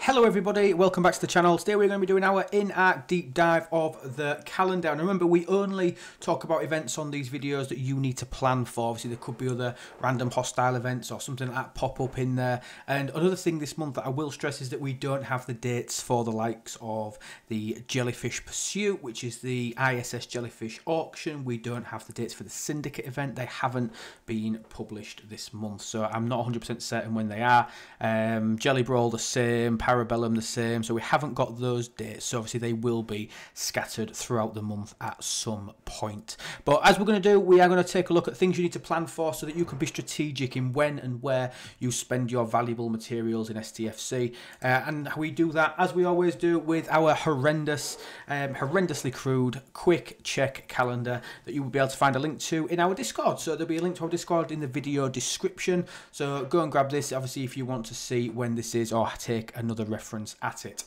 Hello everybody, welcome back to the channel. Today we're going to be doing our in-art deep dive of the calendar. And remember, we only talk about events on these videos that you need to plan for. Obviously there could be other random hostile events or something like that pop up in there. And another thing this month that I will stress is that we don't have the dates for the likes of the Jellyfish Pursuit, which is the ISS Jellyfish auction. We don't have the dates for the Syndicate event. They haven't been published this month, so I'm not 100% certain when they are. Jelly Brawl the same, Parabellum the same, so we haven't got those dates, so obviously they will be scattered throughout the month at some point. But as we're going to do, we are going to take a look at things you need to plan for so that you can be strategic in when and where you spend your valuable materials in STFC, and we do that as we always do with our horrendously crude quick check calendar that you will be able to find a link to in our Discord. So there'll be a link to our Discord in the video description, so go and grab this obviously if you want to see when this is or take another reference at it.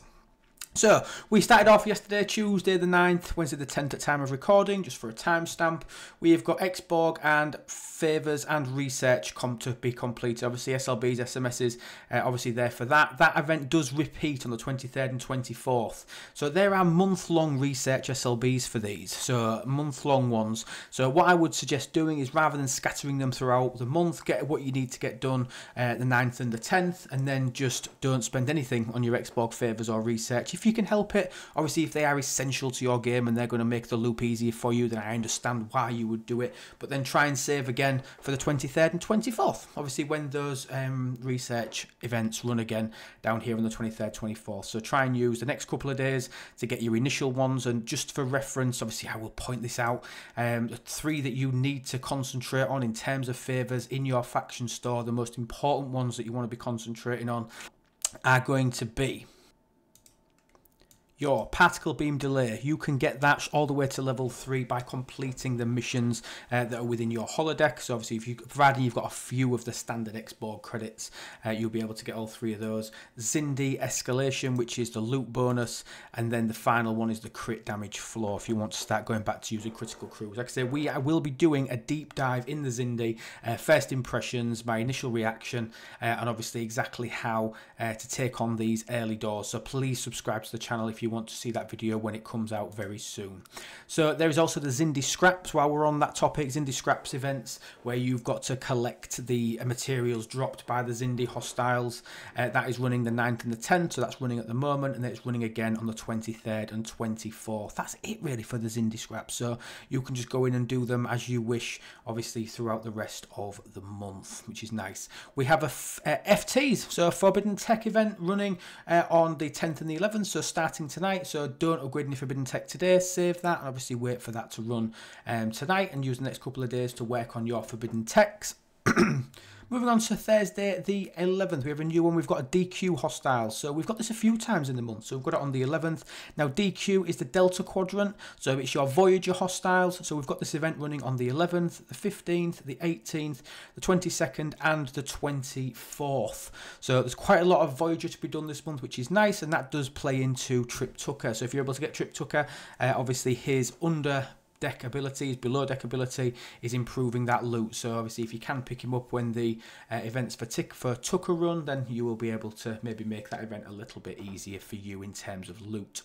So we started off yesterday, Tuesday the 9th, Wednesday the 10th at time of recording, just for a timestamp. We've got Xborg and favours and research to be completed. Obviously SLBs, SMSs, obviously there for that. That event does repeat on the 23rd and 24th. So there are month-long research SLBs for these, so month-long ones. So what I would suggest doing is, rather than scattering them throughout the month, get what you need to get done the 9th and the 10th, and then just don't spend anything on your Xborg favours or research. If you can help it, obviously if they are essential to your game and they're going to make the loop easier for you, then I understand why you would do it. But then try and save again for the 23rd and 24th, obviously when those research events run again down here on the 23rd, 24th. So try and use the next couple of days to get your initial ones. And just for reference, obviously I will point this out, the three that you need to concentrate on in terms of favours in your faction store, the most important ones that you want to be concentrating on are going to be your particle beam delay. You can get that all the way to level 3 by completing the missions that are within your holodeck. So obviously, providing you've got a few of the standard Xborg credits, you'll be able to get all 3 of those. Zindi escalation, which is the loot bonus, and then the final one is the crit damage floor. If you want to start going back to using critical crews, like I say, I will be doing a deep dive in the Zindi, first impressions, my initial reaction, and obviously exactly how to take on these early doors. So please subscribe to the channel if you want to see that video when it comes out very soon. So there is also the Zindi Scraps. While we're on that topic, Zindi Scraps events where you've got to collect the materials dropped by the Zindi hostiles. That is running the 9th and the 10th, so that's running at the moment, and then it's running again on the 23rd and 24th. That's it really for the Zindi Scraps, so you can just go in and do them as you wish, obviously throughout the rest of the month, which is nice. We have a FTs, so a Forbidden Tech event running on the 10th and the 11th, so starting tonight. So don't upgrade any Forbidden Tech today, save that and obviously wait for that to run tonight, and use the next couple of days to work on your Forbidden Techs. Moving on to Thursday the 11th, we have a new one. We've got a DQ hostile. So we've got this a few times in the month. So we've got it on the 11th. Now DQ is the Delta Quadrant. So it's your Voyager hostiles. So we've got this event running on the 11th, the 15th, the 18th, the 22nd and the 24th. So there's quite a lot of Voyager to be done this month, which is nice. And that does play into Trip Tucker. So if you're able to get Trip Tucker, obviously his deck ability, below deck ability is improving that loot. So obviously if you can pick him up when the events for Tucker run, then you will be able to maybe make that event a little bit easier for you in terms of loot.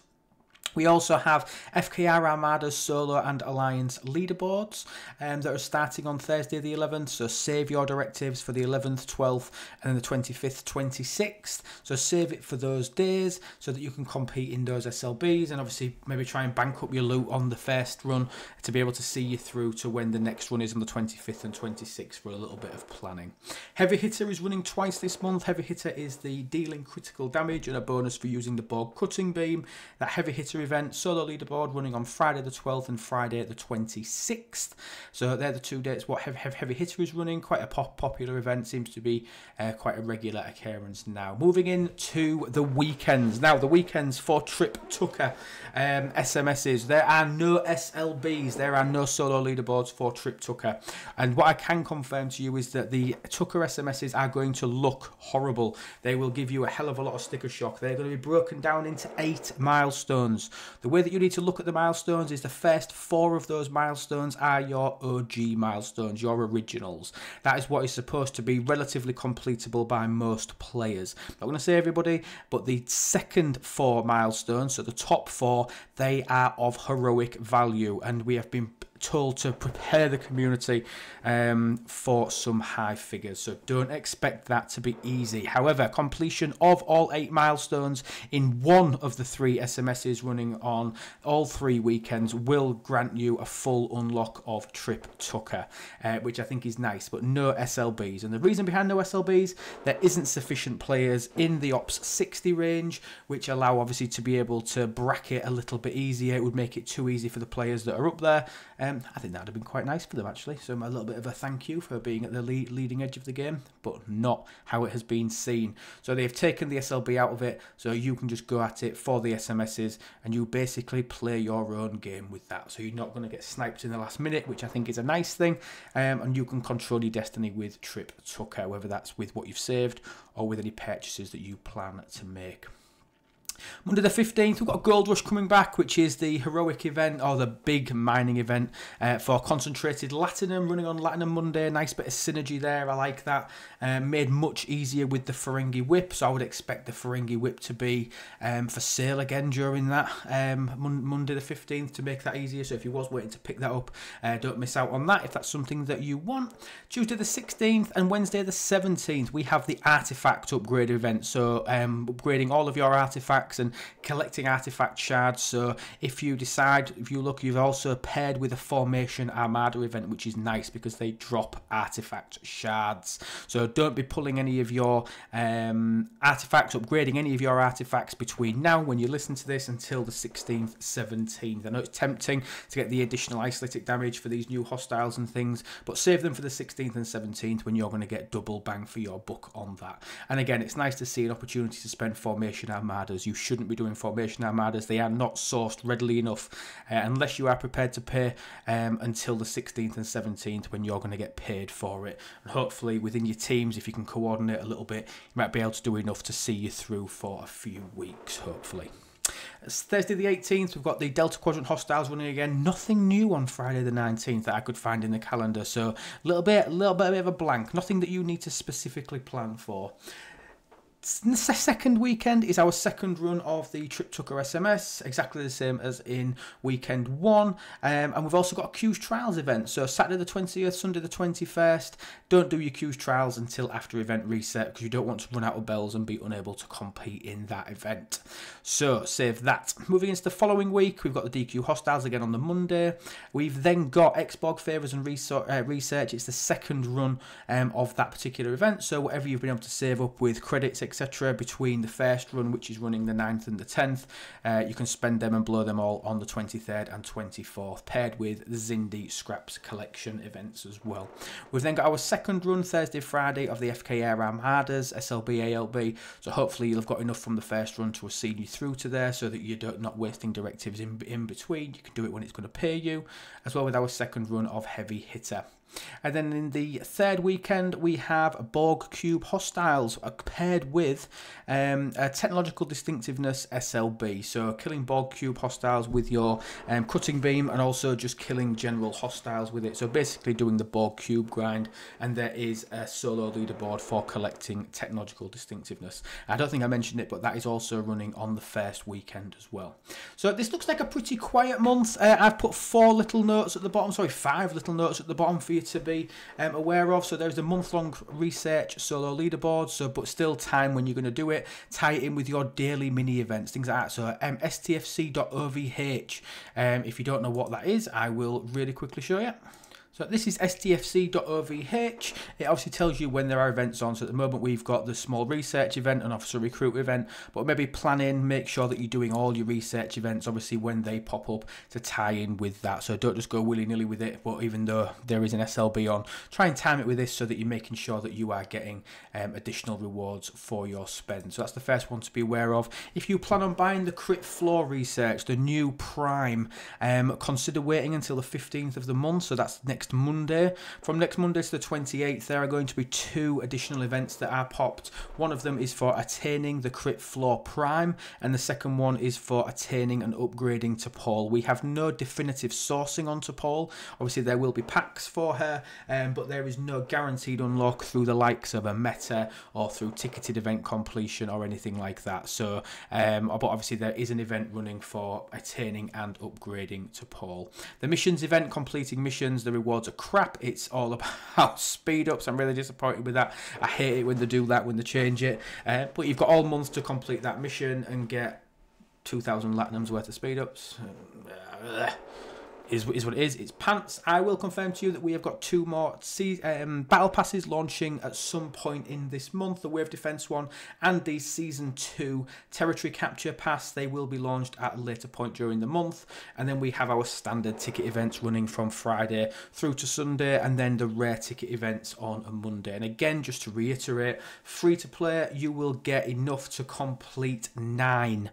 We also have FKR Armada's Solo and Alliance leaderboards that are starting on Thursday the 11th. So save your directives for the 11th, 12th and then the 25th, 26th. So save it for those days so that you can compete in those SLBs, and obviously maybe try and bank up your loot on the first run to be able to see you through to when the next run is on the 25th and 26th for a little bit of planning. Heavy Hitter is running twice this month. Heavy Hitter is the dealing critical damage and a bonus for using the Borg cutting beam. That Heavy Hitter event, solo leaderboard, running on Friday the 12th and Friday the 26th. So they're the 2 dates what Heavy Hitter is running. Quite a popular event, seems to be quite a regular occurrence now. Moving into the weekends. Now the weekends for Trip Tucker SMSs. There are no SLBs, there are no solo leaderboards for Trip Tucker. And what I can confirm to you is that the Tucker SMSs are going to look horrible. They will give you a hell of a lot of sticker shock. They're going to be broken down into 8 milestones. The way that you need to look at the milestones is the first 4 of those milestones are your OG milestones, your originals. That is what is supposed to be relatively completable by most players. I'm not going to say everybody, but the second 4 milestones, so the top 4, they are of heroic value, and we have been told to prepare the community for some high figures, so don't expect that to be easy. However, completion of all 8 milestones in one of the 3 SMSs running on all 3 weekends will grant you a full unlock of Trip Tucker, which I think is nice, but no SLBs. And the reason behind no SLBs, there isn't sufficient players in the Ops 60 range, which allow obviously to be able to bracket a little bit easier. It would make it too easy for the players that are up there. I think that would have been quite nice for them, actually. So a little bit of a thank you for being at the leading edge of the game, but not how it has been seen. So they've taken the SLB out of it, so you can just go at it for the SMSs, and you basically play your own game with that. So you're not going to get sniped in the last minute, which I think is a nice thing, and you can control your destiny with Trip Tucker, whether that's with what you've saved or with any purchases that you plan to make. Monday the 15th, we've got Gold Rush coming back, which is the heroic event, or the big mining event for concentrated Latinum, running on Latinum Monday. Nice bit of synergy there, I like that. Made much easier with the Ferengi Whip, so I would expect the Ferengi Whip to be for sale again during that Monday the 15th to make that easier. So if you was waiting to pick that up, don't miss out on that if that's something that you want. Tuesday the 16th and Wednesday the 17th, we have the Artifact Upgrade event, so upgrading all of your artifacts and collecting artifact shards. So if you decide, if you look, you've also paired with a Formation Armada event, which is nice because they drop artifact shards. So don't be pulling any of your artifacts, upgrading any of your artifacts between now, when you listen to this, until the 16th, 17th. I know it's tempting to get the additional isolytic damage for these new hostiles and things, but save them for the 16th and 17th when you're going to get double bang for your buck on that. And again, it's nice to see an opportunity to spend Formation Armadas. You shouldn't be doing Formation Armadas. They are not sourced readily enough unless you are prepared to pay until the 16th and 17th, when you're going to get paid for it. And hopefully within your teams, if you can coordinate a little bit, you might be able to do enough to see you through for a few weeks, hopefully. It's Thursday the 18th, we've got the Delta Quadrant Hostiles running again. Nothing new on Friday the 19th that I could find in the calendar, so a little bit of a blank. Nothing that you need to specifically plan for. The second weekend is our second run of the Trip Tucker SMS, exactly the same as in weekend 1, and we've also got a Q's Trials event. So Saturday the 20th, Sunday the 21st, don't do your Q's Trials until after event reset, because you don't want to run out of bells and be unable to compete in that event. So save that. Moving into the following week, we've got the DQ Hostiles again on the Monday. We've then got Xborg Favours and Research. It's the second run of that particular event, so whatever you've been able to save up with credits, etc., between the first run, which is running the 9th and the 10th, you can spend them and blow them all on the 23rd and 24th, paired with the Zindi Scraps Collection events as well. We've then got our second run, Thursday, Friday, of the FK Air Armadas, SLB, ALB, so hopefully you'll have got enough from the first run to have seen you through to there, so that you're not wasting directives in between. You can do it when it's going to pay you, as well with our second run of Heavy Hitter. And then in the third weekend, we have Borg Cube Hostiles paired with a Technological Distinctiveness SLB. So killing Borg Cube Hostiles with your cutting beam, and also just killing general hostiles with it. So basically doing the Borg Cube grind, and there is a solo leaderboard for collecting Technological Distinctiveness. I don't think I mentioned it, but that is also running on the first weekend as well. So this looks like a pretty quiet month. I've put 5 little notes at the bottom for you to be aware of. So there's a month-long research solo leaderboard, so but still time when you're going to do it. Tie it in with your daily mini events, things like that. So STFC.ovh, if you don't know what that is, I will really quickly show you. So this is STFC.ovh. It obviously tells you when there are events on. So at the moment we've got the small research event and officer recruit event, but maybe plan in, make sure that you're doing all your research events, obviously when they pop up, to tie in with that. So don't just go willy-nilly with it, but even though there is an SLB on, try and time it with this so that you're making sure that you are getting additional rewards for your spend. So that's the first one to be aware of. If you plan on buying the Crit Floor research, the new Prime, consider waiting until the 15th of the month. So that's next next Monday. From next Monday to the 28th, there are going to be 2 additional events that are popped. One of them is for attaining the crit floor prime, and the second one is for attaining and upgrading to Paul. We have no definitive sourcing onto Paul. Obviously there will be packs for her, but there is no guaranteed unlock through the likes of a meta or through ticketed event completion or anything like that. So but obviously there is an event running for attaining and upgrading to Paul. The missions event, completing missions, the rewards are crap. It's all about speed ups. I'm really disappointed with that. I hate it when they do that, when they change it, but you've got all month to complete that mission and get 2,000 Latinums worth of speed ups. Is what it is. It's pants. I will confirm to you that we have got 2 more battle passes launching at some point in this month. The Wave Defense one and the Season 2 Territory Capture Pass. They will be launched at a later point during the month. And then we have our standard ticket events running from Friday through to Sunday, and then the rare ticket events on a Monday. And again, just to reiterate, free to play, you will get enough to complete 9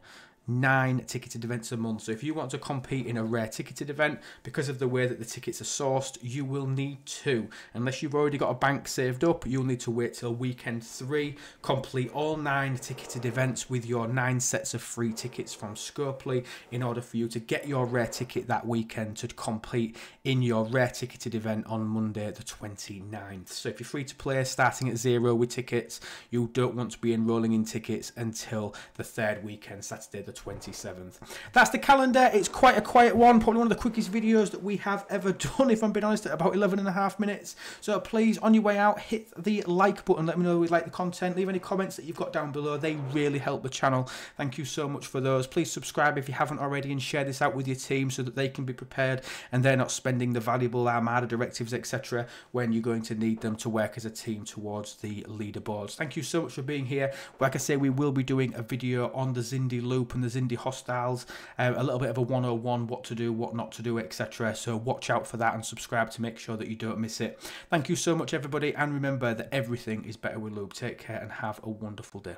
ticketed events a month. So if you want to compete in a rare ticketed event, because of the way that the tickets are sourced, you will need to, unless you've already got a bank saved up, you'll need to wait till weekend 3, complete all 9 ticketed events with your 9 sets of free tickets from Scopely in order for you to get your rare ticket that weekend to compete in your rare ticketed event on Monday the 29th. So if you're free to play starting at 0 with tickets, you don't want to be enrolling in tickets until the 3rd weekend, Saturday the 27th. That's the calendar. It's quite a quiet one, probably one of the quickest videos that we have ever done, if I'm being honest, at about 11.5 minutes. So please, on your way out, hit the like button, let me know if you like the content, leave any comments that you've got down below. They really help the channel. Thank you so much for those. Please subscribe if you haven't already, and share this out with your team so that they can be prepared and they're not spending the valuable Armada directives, etc., when you're going to need them to work as a team towards the leaderboards. Thank you so much for being here. Like I say, we will be doing a video on the Zindi loop and the Zindi hostiles, a little bit of a 101, what to do, what not to do, etc. So watch out for that and subscribe to make sure that you don't miss it. Thank you so much, everybody, and remember that everything is better with lube. Take care and have a wonderful day.